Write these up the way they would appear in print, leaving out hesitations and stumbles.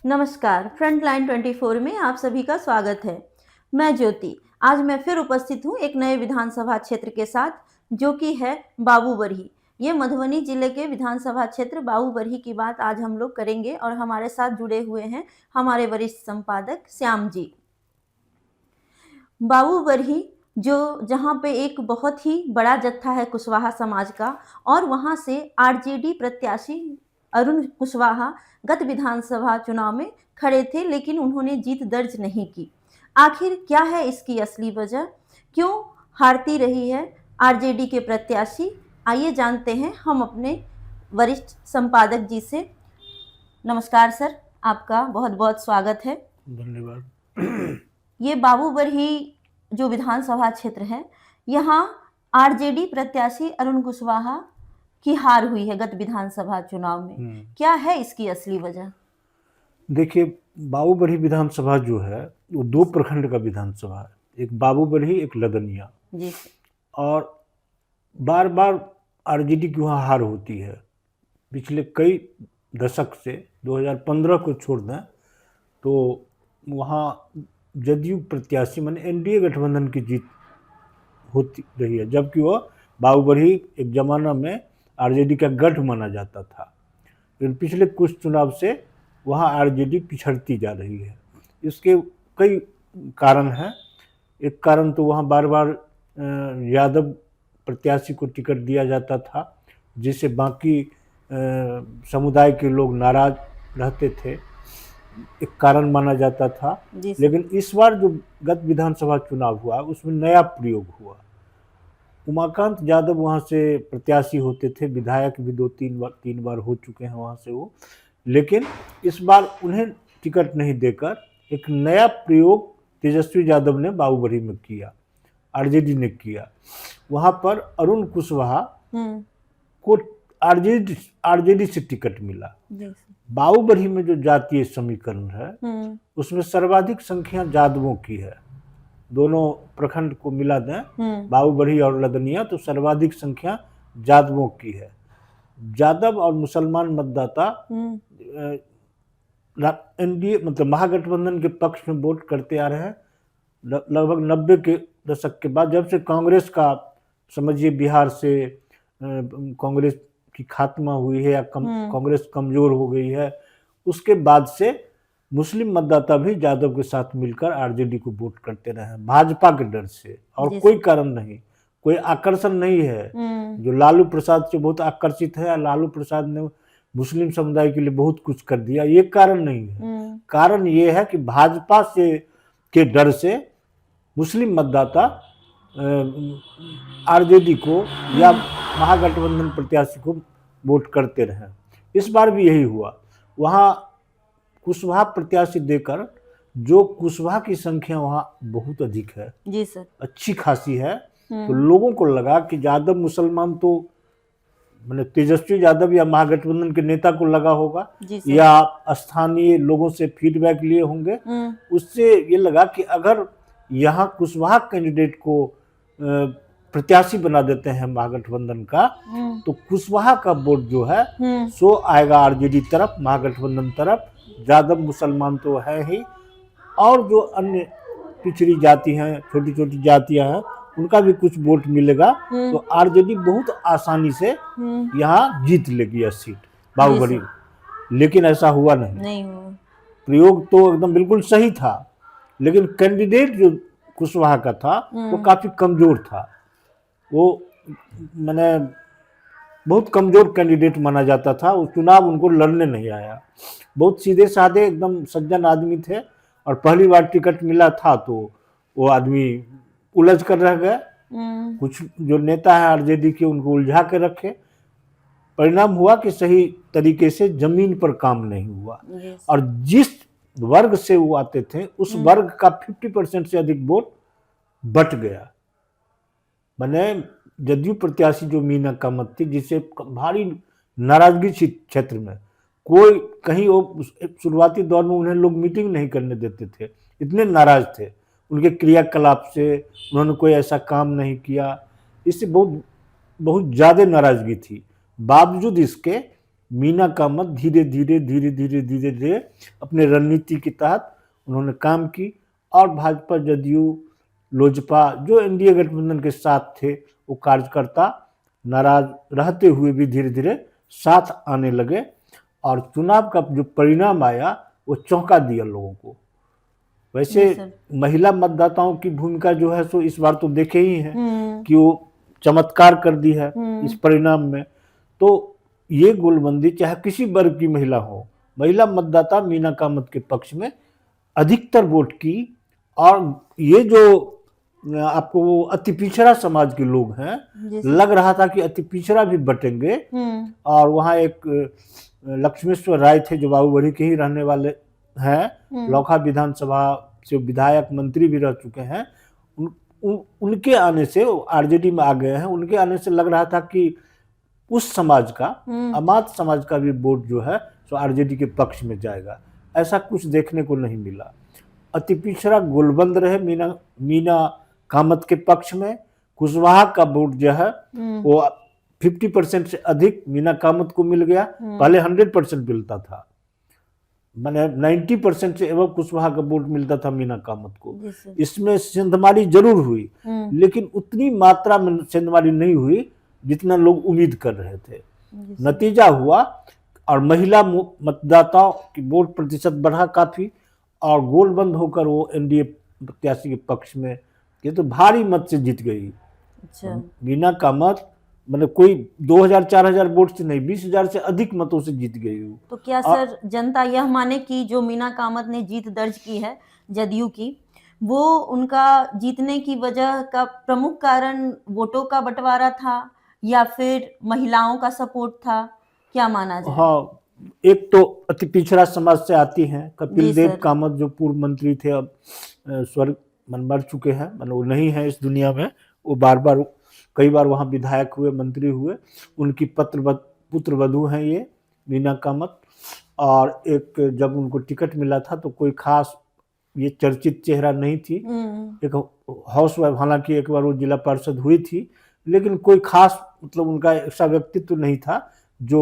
नमस्कार, फ्रंटलाइन 24 में आप सभी का स्वागत है। मैं ज्योति। आज मैं फिर उपस्थित हूँ एक नए विधानसभा क्षेत्र के साथ, जो कि है बाबूबरही। ये मधुबनी जिले के विधानसभा क्षेत्र बाबूबरही की बात आज हम लोग करेंगे और हमारे साथ जुड़े हुए हैं हमारे वरिष्ठ संपादक श्याम जी। बाबूबरही जहाँ पे एक बहुत ही बड़ा जत्था है कुशवाहा समाज का, और वहाँ से आरजेडी प्रत्याशी अरुण कुशवाहा गत विधानसभा चुनाव में खड़े थे, लेकिन उन्होंने जीत दर्ज नहीं की। आखिर क्या है इसकी असली वजह? क्यों हारती रही है आरजेडी के प्रत्याशी? आइए जानते हैं हम अपने वरिष्ठ संपादक जी से। नमस्कार सर, आपका बहुत बहुत स्वागत है। धन्यवाद। ये बाबूबरही जो विधानसभा क्षेत्र है, यहाँ आरजेडी प्रत्याशी अरुण कुशवाहा की हार हुई है गत विधानसभा चुनाव में। क्या है इसकी असली वजह? देखिए, बाबूबरही विधानसभा जो है वो दो प्रखंड का विधानसभा है, एक बाबूबरही एक लदनिया जी। और बार बार आरजेडी की वहाँ हार होती है। पिछले कई दशक से 2015 को छोड़ दें तो वहाँ जदयू प्रत्याशी माने एनडीए गठबंधन की जीत होती रही है, जबकि वह बाबूबरही एक ज़माना में आरजेडी का गढ़ माना जाता था। लेकिन पिछले कुछ चुनाव से वहाँ आरजेडी पिछड़ती जा रही है। इसके कई कारण हैं। एक कारण तो वहाँ बार बार यादव प्रत्याशी को टिकट दिया जाता था, जिससे बाकी समुदाय के लोग नाराज रहते थे, एक कारण माना जाता था। लेकिन इस बार जो गत विधानसभा चुनाव हुआ उसमें नया प्रयोग हुआ। उमाकांत यादव वहाँ से प्रत्याशी होते थे, विधायक भी तीन बार हो चुके हैं वहाँ से वो, लेकिन इस बार उन्हें टिकट नहीं देकर एक नया प्रयोग तेजस्वी यादव ने बाबूबरही में किया, आरजेडी ने किया। वहाँ पर अरुण कुशवाहा को आरजेडी से टिकट मिला। बाबूबरही में जो जातीय समीकरण है उसमें सर्वाधिक संख्या यादवों की है। दोनों प्रखंड को मिला दें, बाबूबरही और लदनिया, तो सर्वाधिक संख्या यादवों की है। यादव और मुसलमान मतदाता एनडीए मतलब महागठबंधन के पक्ष में वोट करते आ रहे हैं। लगभग 90 के दशक के बाद, जब से कांग्रेस का समझिए बिहार से कांग्रेस की खात्मा हुई है या कांग्रेस कमजोर हो गई है, उसके बाद से मुस्लिम मतदाता भी यादव के साथ मिलकर आरजेडी को वोट करते रहे हैं, भाजपा के डर से, और कोई कारण नहीं, कोई आकर्षण नहीं है। जो लालू प्रसाद से बहुत आकर्षित है, लालू प्रसाद ने मुस्लिम समुदाय के लिए बहुत कुछ कर दिया, ये कारण नहीं है। कारण ये है कि भाजपा से के डर से मुस्लिम मतदाता आरजेडी को या महागठबंधन प्रत्याशी को वोट करते रहे। इस बार भी यही हुआ। वहाँ कुशवाहा प्रत्याशी देकर, जो कुशवाहा की संख्या वहाँ बहुत अधिक है, जी सर, अच्छी खासी है, तो लोगों को लगा कि यादव मुसलमान तो मैंने तेजस्वी यादव या महागठबंधन के नेता को लगा होगा, या स्थानीय लोगों से फीडबैक लिए होंगे, उससे ये लगा कि अगर यहाँ कुशवाहा कैंडिडेट को प्रत्याशी बना देते हैं महागठबंधन का, तो कुशवाहा का वोट जो है सो आएगा आरजेडी तरफ, महागठबंधन तरफ। यादव मुसलमान तो है ही, और जो अन्य पिछड़ी जाति हैं, छोटी छोटी जातियां हैं, उनका भी कुछ वोट मिलेगा, तो आरजेडी बहुत आसानी से यहाँ जीत लेगी यह सीट बाबूबरही। लेकिन ऐसा हुआ नहीं हुआ। प्रयोग तो एकदम बिल्कुल सही था, लेकिन कैंडिडेट जो कुशवाहा का था वो काफी कमजोर था। वो मैंने बहुत कमजोर कैंडिडेट माना जाता था। वो चुनाव उनको लड़ने नहीं आया। बहुत सीधे साधे एकदम सज्जन आदमी थे, और पहली बार टिकट मिला था तो वो आदमी उलझ कर रह गए। कुछ जो नेता है आरजेडी के, उनको उलझा के रखे। परिणाम हुआ कि सही तरीके से जमीन पर काम नहीं हुआ, और जिस वर्ग से वो आते थे उस वर्ग का 50% से अधिक वोट बट गया। मैंने जदयू प्रत्याशी जो मीना कामत थी, जिसे भारी नाराजगी क्षेत्र में, कोई कहीं वो शुरुआती दौर में उन्हें लोग मीटिंग नहीं करने देते थे, इतने नाराज थे उनके क्रियाकलाप से। उन्होंने कोई ऐसा काम नहीं किया, इससे बहुत बहुत ज़्यादा नाराजगी थी। बावजूद इसके मीना कामत धीरे धीरे धीरे धीरे धीरे धीरे अपने रणनीति के तहत उन्होंने काम की और भाजपा, जदयू, लोजपा जो एनडीए गठबंधन के साथ थे वो कार्यकर्ता नाराज रहते हुए भी धीरे धीरे साथ आने लगे और चुनाव का जो परिणाम आया वो चौंका दिया लोगों को। वैसे महिला मतदाताओं की भूमिका जो है सो इस बार तो देखे ही हैं कि वो चमत्कार कर दी है इस परिणाम में। तो ये गोलबंदी चाहे किसी वर्ग की महिला हो, महिला मतदाता मीना कामत के पक्ष में अधिकतर वोट की। और ये जो आपको अति पिछड़ा समाज के लोग हैं, लग रहा था कि अति पिछड़ा भी बटेंगे। और वहाँ एक लक्ष्मेश्वर राय थे जो बाबूबड़ी के ही रहने वाले हैं, लौखा विधानसभा से विधायक मंत्री भी रह चुके हैं। उनके आने से आरजेडी में आ गए हैं। उनके आने से लग रहा था कि उस समाज का, अमात समाज का भी वोट जो है तो आरजेडी के पक्ष में जाएगा। ऐसा कुछ देखने को नहीं मिला। अति पिछड़ा गोलबंद रहे मीना कामत के पक्ष में। कुशवाहा का वोट जो है वो 50% से अधिक मीना कामत को मिल गया। पहले 100% मिलता था, मैंने 90% से एवं कुशवाहा का वोट मिलता था मीना कामत को। इसमें सेंधमारी जरूर हुई, लेकिन उतनी मात्रा में सेंधमारी नहीं हुई जितना लोग उम्मीद कर रहे थे। नतीजा हुआ और महिला मतदाताओं की वोट प्रतिशत बढ़ा काफी और गोलबंद होकर वो एनडीए प्रत्याशी के पक्ष में ये तो भारी मत से जीत गई। अच्छा। मीना कामत मतलब कोई 2000-4000 वोट से नहीं, 20,000 से अधिक मतों से जीत गई हूँ। तो क्या सर जनता यह माने कि जो मीना कामत ने जीत दर्ज की है जदयू की, वो उनका जीतने की वजह का प्रमुख कारण वोटों का बंटवारा था या फिर महिलाओं का सपोर्ट था, क्या माना जाए? हाँ, एक तो अति पिछड़ा समाज से आती हैं। कपिल देव कामत जो पूर्व मंत्री थे, अब स्वर्ग मर चुके हैं, मतलब वो नहीं है इस दुनिया में। वो कई बार वहाँ विधायक हुए, मंत्री हुए। उनकी पुत्र वधू हैं ये मीना कामत। और एक जब उनको टिकट मिला था तो कोई खास ये चर्चित चेहरा नहीं थी। एक हाउसवाइफ, हालांकि एक बार वो जिला पार्षद हुई थी, लेकिन कोई खास मतलब उनका ऐसा व्यक्तित्व नहीं था जो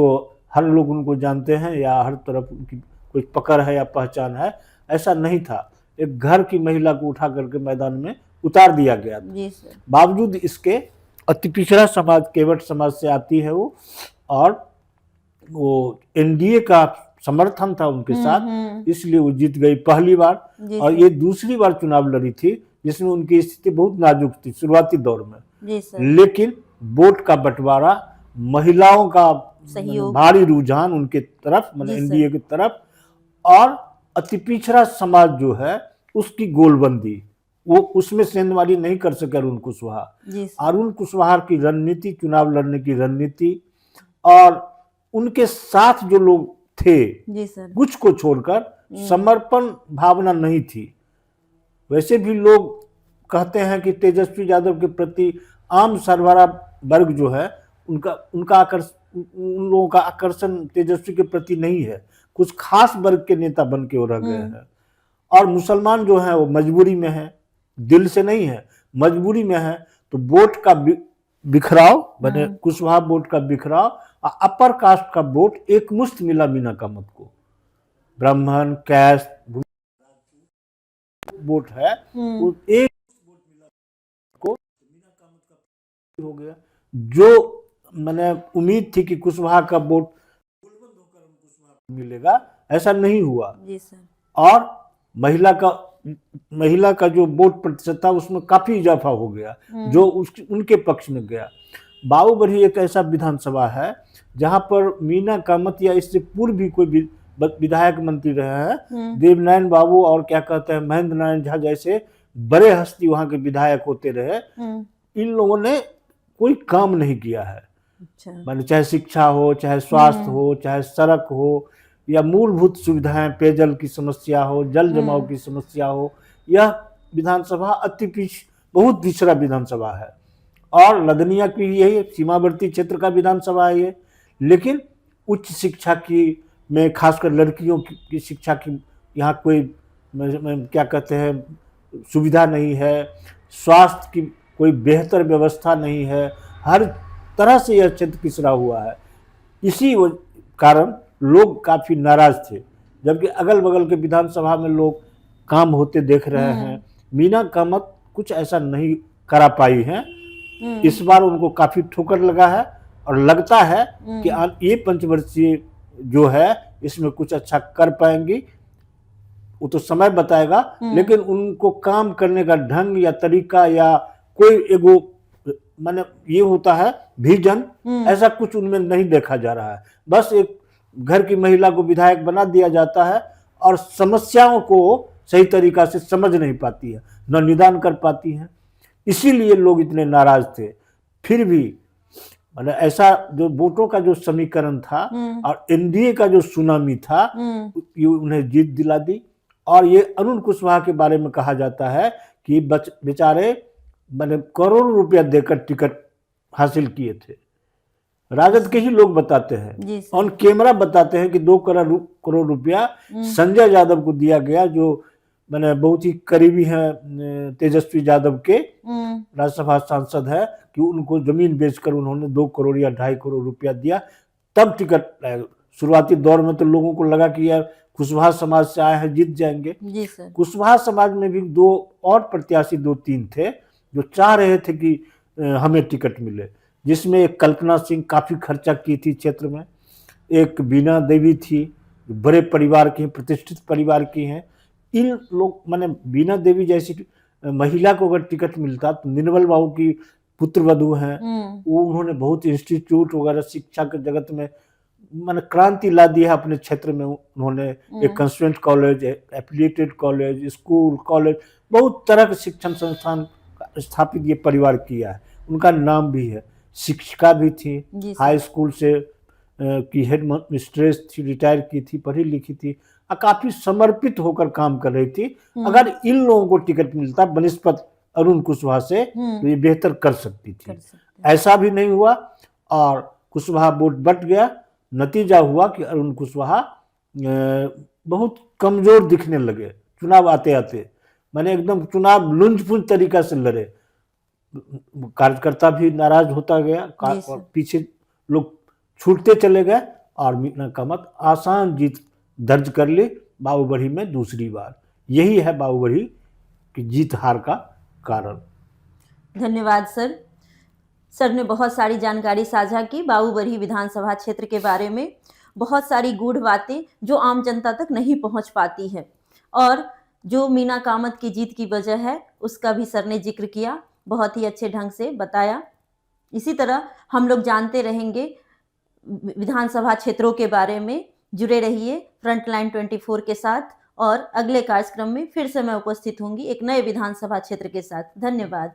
हर लोग उनको जानते हैं या हर तरफ उनकी कोई पकड़ है या पहचान है, ऐसा नहीं था। एक घर की महिला को उठा करके मैदान में उतार दिया गया था। बावजूद इसके अति पिछड़ा समाज, केवट समाज से आती है वो, और वो एनडीए का समर्थन था उनके साथ, इसलिए वो जीत गई पहली बार। और ये दूसरी बार चुनाव लड़ी थी जिसमें उनकी स्थिति बहुत नाजुक थी शुरुआती दौर में। लेकिन वोट का बंटवारा, महिलाओं का भारी रुझान उनके तरफ, मतलब एनडीए की तरफ, और अति पिछड़ा समाज जो है उसकी गोलबंदी, वो उसमें सेंधमारी नहीं कर सके अरुण कुशवाहा। अरुण कुशवाहा की रणनीति, चुनाव लड़ने की रणनीति, और उनके साथ जो लोग थे कुछ को छोड़कर समर्पण भावना नहीं थी। वैसे भी लोग कहते हैं कि तेजस्वी यादव के प्रति आम सरबरा वर्ग जो है उनका उन लोगों का आकर्षण तेजस्वी के प्रति नहीं है। कुछ खास वर्ग के नेता बन के वो रह गए हैं। और मुसलमान जो है वो मजबूरी में है, दिल से नहीं है, मजबूरी में है। तो वोट का बिखराव, मैंने कुशवाहा वोट का बिखराव और अपर कास्ट का वोट एक मुश्त मिला मीना कामत को। ब्राह्मण, कैस्ट वोट है, वो एक वोट मिला को, मीना कामत का हो गया। जो मैंने उम्मीद थी कि कुशवाहा का वोट गोलबंद होकर कुशवाहा को मिलेगा, ऐसा नहीं हुआ। और महिला का जो वोट प्रतिशत था उसमें काफी इजाफा हो गया जो उनके पक्ष में गया। बाबूबड़ी एक ऐसा विधानसभा है जहां पर मीना कामत या इससे पूर्व भी कोई विधायक मंत्री रहे हैं, देवनारायण बाबू और क्या कहते हैं महेंद्र नारायण झा जैसे बड़े हस्ती वहां के विधायक होते रहे। इन लोगों ने कोई काम नहीं किया है। माने चाहे शिक्षा हो, चाहे स्वास्थ्य हो, चाहे सड़क हो, या मूलभूत सुविधाएं, पेयजल की समस्या हो, जल जमाव की समस्या हो। यह विधानसभा बहुत पिछड़ा विधानसभा है और लदनिया की यही सीमावर्ती क्षेत्र का विधानसभा है ये। लेकिन उच्च शिक्षा की में खासकर लड़कियों की शिक्षा की यहाँ कोई क्या कहते हैं सुविधा नहीं है, स्वास्थ्य की कोई बेहतर व्यवस्था नहीं है, हर तरह से यह क्षेत्र पिछड़ा हुआ है। इसी कारण लोग काफी नाराज थे, जबकि अगल बगल के विधानसभा में लोग काम होते देख रहे हैं। मीना कामत कुछ ऐसा नहीं करा पाई हैं। इस बार उनको काफी ठोकर लगा है और लगता है कि ये पंचवर्षीय जो है इसमें कुछ अच्छा कर पाएंगी, वो तो समय बताएगा। लेकिन उनको काम करने का ढंग या तरीका या कोई एगो माने ये होता है विजन, ऐसा कुछ उनमें नहीं देखा जा रहा है। बस एक घर की महिला को विधायक बना दिया जाता है और समस्याओं को सही तरीका से समझ नहीं पाती है, न निदान कर पाती है। इसीलिए लोग इतने नाराज थे। फिर भी मतलब ऐसा जो वोटों का जो समीकरण था और एनडीए का जो सुनामी था, ये उन्हें जीत दिला दी। और ये अरुण कुशवाहा के बारे में कहा जाता है कि बेचारे मतलब करोड़ों रुपया देकर टिकट हासिल किए थे। राजद के ही लोग बताते हैं, ऑन कैमरा बताते हैं कि 2 करोड़ रुपया संजय यादव को दिया गया, जो मैंने बहुत ही करीबी हैं तेजस्वी यादव के, राज्यसभा सांसद है, कि उनको जमीन बेचकर उन्होंने 2 करोड़ या 2.5 करोड़ रुपया दिया, तब टिकट। शुरुआती दौर में तो लोगों को लगा कि यार कुशवाहा समाज से आए हैं, जीत जाएंगे। जी सर। कुशवाहा समाज में भी 2 और प्रत्याशी 2-3 थे जो चाह रहे थे कि हमें टिकट मिले, जिसमें एक कल्पना सिंह काफी खर्चा की थी क्षेत्र में, एक बीना देवी थी, बड़े परिवार की, प्रतिष्ठित परिवार की हैं। इन लोग माने बीना देवी जैसी महिला को अगर टिकट मिलता तो निर्मल बाबू की पुत्र वधू हैं, वो उन्होंने बहुत इंस्टीट्यूट वगैरह शिक्षा के जगत में माने क्रांति ला दी है अपने क्षेत्र में। उन्होंने एक constituent college, affiliated college, school, college, बहुत तरह के शिक्षण संस्थान स्थापित ये परिवार किया है। उनका नाम भी है। शिक्षिका भी थी, हाई स्कूल से की हेड मिस्ट्रेस थी, रिटायर की थी, पढ़ी लिखी थी और काफी समर्पित होकर काम कर रही थी। अगर इन लोगों को टिकट मिलता बनिस्पत अरुण कुशवाहा से तो ये बेहतर कर सकती थी। ऐसा भी नहीं हुआ और कुशवाहा वोट बट गया। नतीजा हुआ कि अरुण कुशवाहा बहुत कमजोर दिखने लगे चुनाव आते आते। मैंने एकदम चुनाव लुंज-पुंज तरीका से लड़े, कार्यकर्ता भी नाराज होता गया, पीछे लोग छूटते चले गए और मीना कामत आसान जीत दर्ज कर ली बाबूबढ़ी में दूसरी बार। यही है बाबूबढ़ी की जीत हार का कारण। धन्यवाद सर। सर ने बहुत सारी जानकारी साझा की बाबूबढ़ी विधानसभा क्षेत्र के बारे में, बहुत सारी गूढ़ बातें जो आम जनता तक नहीं पहुंच पाती है, और जो मीना कामत की जीत की वजह है उसका भी सर ने जिक्र किया, बहुत ही अच्छे ढंग से बताया। इसी तरह हम लोग जानते रहेंगे विधानसभा क्षेत्रों के बारे में। जुड़े रहिए फ्रंटलाइन 24 के साथ, और अगले कार्यक्रम में फिर से मैं उपस्थित होंगी एक नए विधानसभा क्षेत्र के साथ। धन्यवाद।